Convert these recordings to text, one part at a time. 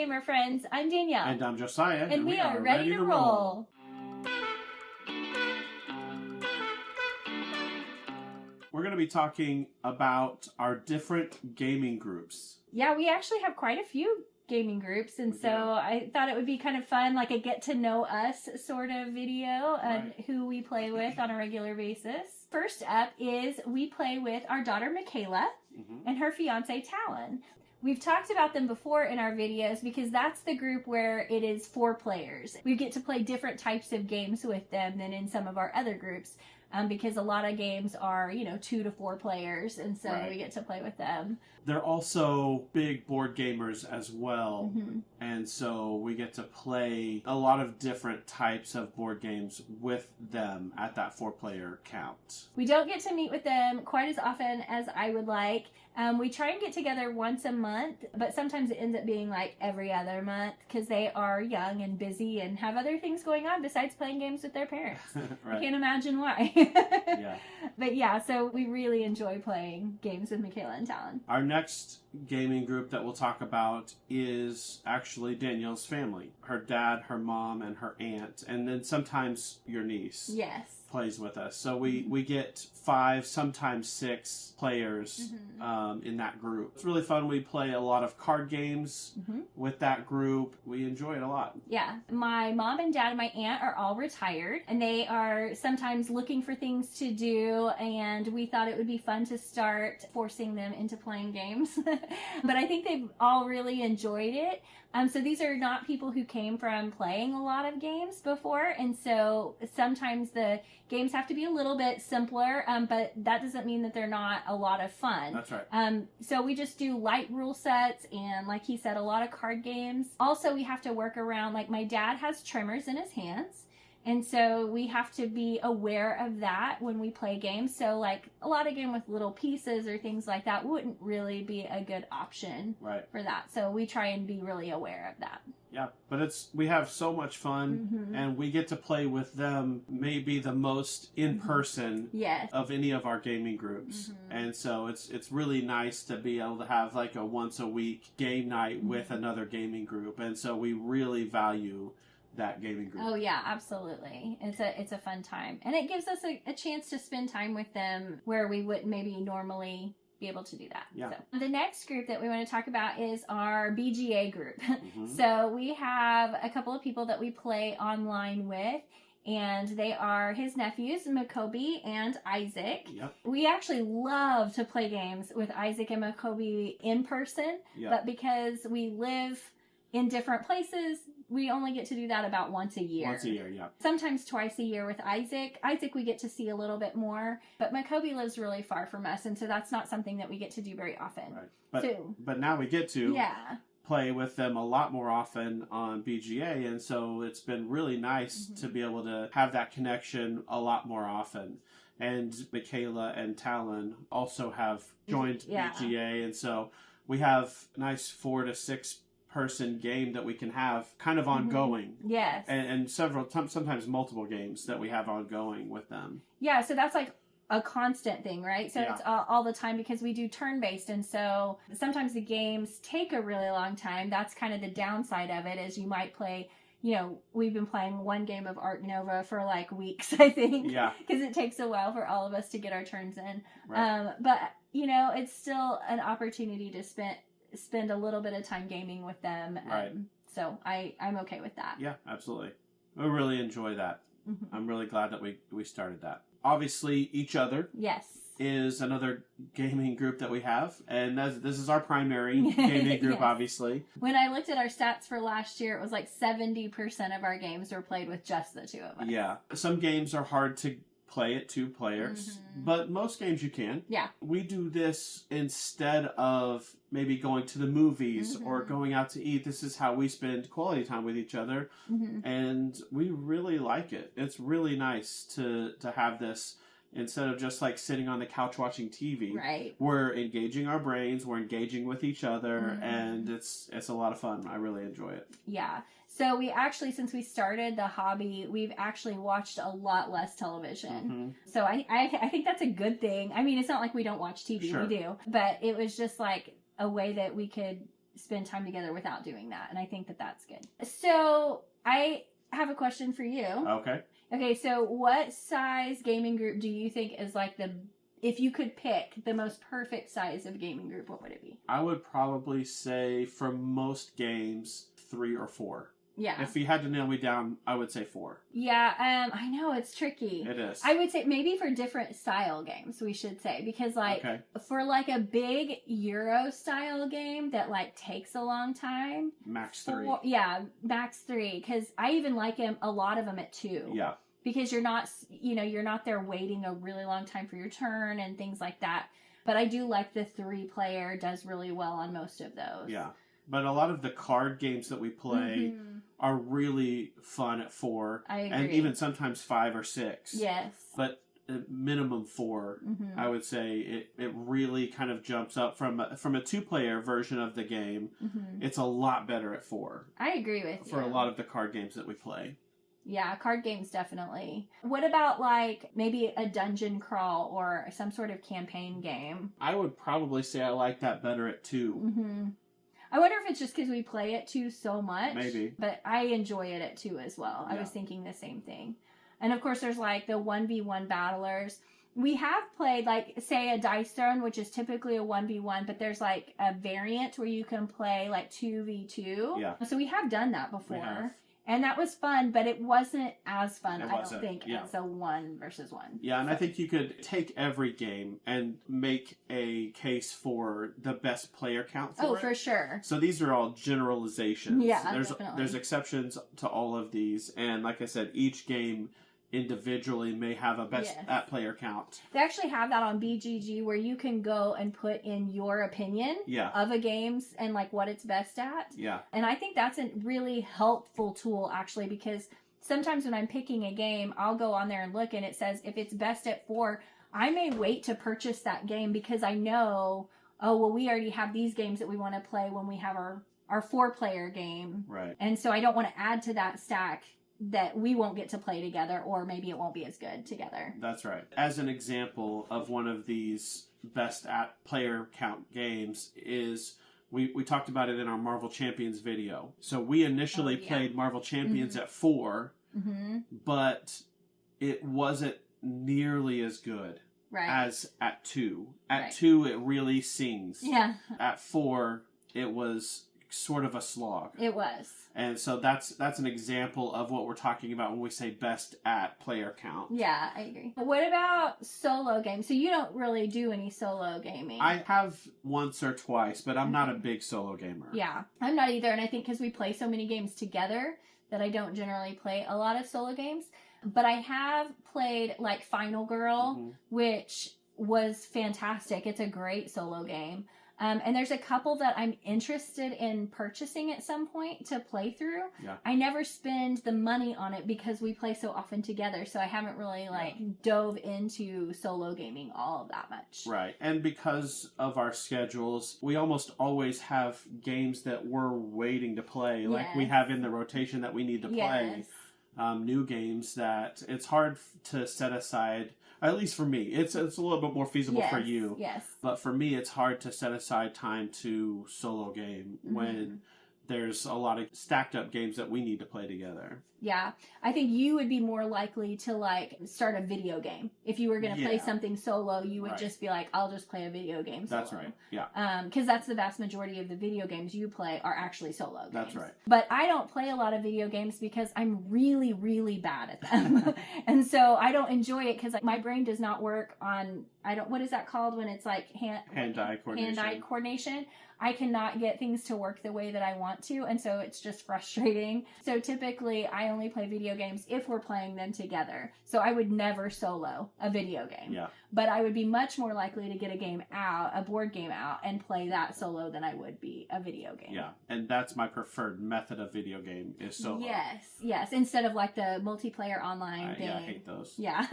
gamer friends. I'm Danielle. And I'm Josiah. And we are ready to roll. We're going to be talking about our different gaming groups. Yeah, we actually have quite a few gaming groups, and so I thought it would be kind of fun, like a get to know us sort of video on who we play with on a regular basis. First up is we play with our daughter Michaela and her fiance Talon. We've talked about them before in our videos because that's the group where it is 4 players. We get to play different types of games with them than in some of our other groups. Because a lot of games are, 2 to 4 players, and so we get to play with them. They're also big board gamers as well, and so we get to play a lot of different types of board games with them at that 4-player count. We don't get to meet with them quite as often as I would like. We try and get together once a month, but sometimes it ends up being like every other month because they are young and busy and have other things going on besides playing games with their parents. I can't imagine why. But yeah, so we really enjoy playing games with Michaela and Talon. Our next gaming group that we'll talk about is actually Danielle's family. Her dad, her mom, and her aunt, and then sometimes your niece. Yes. Plays with us. So we get 5, sometimes 6 players in that group. It's really fun. We play a lot of card games with that group. We enjoy it a lot. Yeah. My mom and dad and my aunt are all retired, and they are sometimes looking for things to do, and we thought it would be fun to start forcing them into playing games. But I think they've all really enjoyed it. So these are not people who came from playing a lot of games before, and so sometimes the games have to be a little bit simpler, but that doesn't mean that they're not a lot of fun. That's right. So we just do light rule sets and, like he said, a lot of card games. Also, we have to work around, like my dad has tremors in his hands. And so we have to be aware of that when we play games. So like a lot of game with little pieces or things like that wouldn't really be a good option for that. So we try and be really aware of that. Yeah, but we have so much fun, and we get to play with them maybe the most in person of any of our gaming groups. And so it's really nice to be able to have like a once a week game night with another gaming group. And so we really value that gaming group. Oh yeah, absolutely. It's a fun time, and it gives us a chance to spend time with them where we wouldn't maybe normally be able to do that. Yeah. So the next group that we want to talk about is our BGA group. So we have a couple of people that we play online with, and they are his nephews, Makobi and Isaac. We actually love to play games with Isaac and Makobi in person, but because we live in different places, we only get to do that about once a year. Once a year, yeah. Sometimes twice a year with Isaac. Isaac we get to see a little bit more, but Makobi lives really far from us, and so that's not something that we get to do very often. But now we get to play with them a lot more often on BGA, and so it's been really nice to be able to have that connection a lot more often. And Michaela and Talon also have joined BGA, and so we have a nice 4 to 6 person game that we can have kind of ongoing. Yes. And several sometimes multiple games that we have ongoing with them. Yeah, so that's like a constant thing, right? So it's all the time because we do turn-based, and so sometimes the games take a really long time. That's kind of the downside of it, is you might play, we've been playing one game of Art Nova for like weeks, I think. Yeah. Because it takes a while for all of us to get our turns in. But, it's still an opportunity to spend a little bit of time gaming with them. So I'm okay with that. Yeah, absolutely. I really enjoy that. I'm really glad that we started that. Obviously, each other is another gaming group that we have, and this is our primary gaming group, obviously. When I looked at our stats for last year, it was like 70% of our games were played with just the 2 of us. Yeah. Some games are hard to play at 2 players, but most games you can. Yeah. We do this instead of maybe going to the movies or going out to eat. This is how we spend quality time with each other, and we really like it. It's really nice to have this instead of just like sitting on the couch watching TV. Right. We're engaging our brains, we're engaging with each other, and it's a lot of fun. I really enjoy it. Yeah. So we actually, since we started the hobby, we've actually watched a lot less television. So I think that's a good thing. I mean, it's not like we don't watch TV. Sure. We do. But it was just like a way that we could spend time together without doing that. And I think that that's good. So I have a question for you. Okay, so what size gaming group do you think is like if you could pick the most perfect size of gaming group, what would it be? I would probably say for most games, 3 or 4. Yeah. If you had to nail me down, I would say 4. Yeah, I know it's tricky. It is. I would say maybe for different style games, we should say, because like for like a big Euro style game that like takes a long time, max 3. Max 3. Because I even like a lot of them at 2. Yeah. Because you're not there waiting a really long time for your turn and things like that. But I do like the 3-player does really well on most of those. Yeah. But a lot of the card games that we play are really fun at 4. I agree. And even sometimes 5 or 6. Yes. But minimum 4, I would say it really kind of jumps up from a 2-player version of the game. It's a lot better at 4. I agree with you. For a lot of the card games that we play. Yeah, card games definitely. What about like maybe a dungeon crawl or some sort of campaign game? I would probably say I like that better at 2. I wonder if it's just because we play it 2 so much. Maybe. But I enjoy it at 2 as well. Yeah. I was thinking the same thing. And of course there's like the 1v1 battlers. We have played like, say, a Dice Throne, which is typically a 1v1, but there's like a variant where you can play like 2v2. Yeah. So we have done that before. We have. And that was fun, but it wasn't as fun, I don't think, yeah. as a 1 versus 1. Yeah, and I think you could take every game and make a case for the best player count for it. Oh, for sure. So these are all generalizations. Yeah, definitely. There's exceptions to all of these, and like I said, each game individually may have a best at player count. They actually have that on BGG where you can go and put in your opinion of a game's and like what it's best at. Yeah. And I think that's a really helpful tool actually, because sometimes when I'm picking a game, I'll go on there and look and it says if it's best at 4, I may wait to purchase that game because I know, oh, well, we already have these games that we want to play when we have our 4-player game. Right. And so I don't want to add to that stack that we won't get to play together, or maybe it won't be as good together. That's right. As an example of one of these best at player count games is we talked about it in our Marvel Champions video. So we initially played Marvel Champions at 4, but it wasn't nearly as good as at 2. At 2, it really sings. Yeah. At 4, it was sort of a slog. It was. And so that's an example of what we're talking about when we say best at player count. Yeah, I agree. What about solo games? So you don't really do any solo gaming. I have once or twice, but I'm not a big solo gamer. Yeah, I'm not either. And I think because we play so many games together that I don't generally play a lot of solo games. But I have played like Final Girl, which was fantastic. It's a great solo game. And there's a couple that I'm interested in purchasing at some point to play through. Yeah. I never spend the money on it because we play so often together. So I haven't really dove into solo gaming all that much. Right. And because of our schedules, we almost always have games that we're waiting to play. Like we have in the rotation that we need to play. New games that it's hard to set aside. At least for me, it's a little bit more feasible for you. Yes. But for me, it's hard to set aside time to solo game when there's a lot of stacked up games that we need to play together. Yeah. I think you would be more likely to like start a video game. If you were going to play something solo, you would just be like, I'll just play a video game solo. That's right. Yeah. Because that's the vast majority of the video games you play are actually solo games. That's right. But I don't play a lot of video games because I'm really, really bad at them. And so I don't enjoy it because my brain does not work on, what is that called when it's like hand-eye coordination. I cannot get things to work the way that I want to, and so it's just frustrating. So typically, I only play video games if we're playing them together. So I would never solo a video game. Yeah. But I would be much more likely to get a board game out, and play that solo than I would be a video game. Yeah, and that's my preferred method of video game is solo. Yes. Instead of like the multiplayer online thing. Yeah, I hate those. Yeah.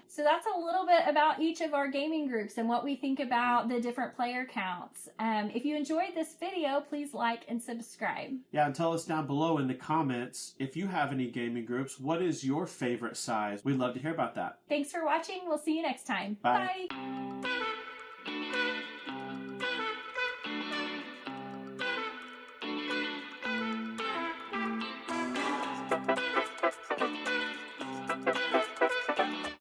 So that's a little bit about each of our gaming groups and what we think about the different player counts. If you enjoyed this video, please like and subscribe. Yeah, and tell us down below in the comments if you have any gaming groups. What is your favorite size? We'd love to hear about that. Thanks for watching. We'll see you next time. Bye. Bye.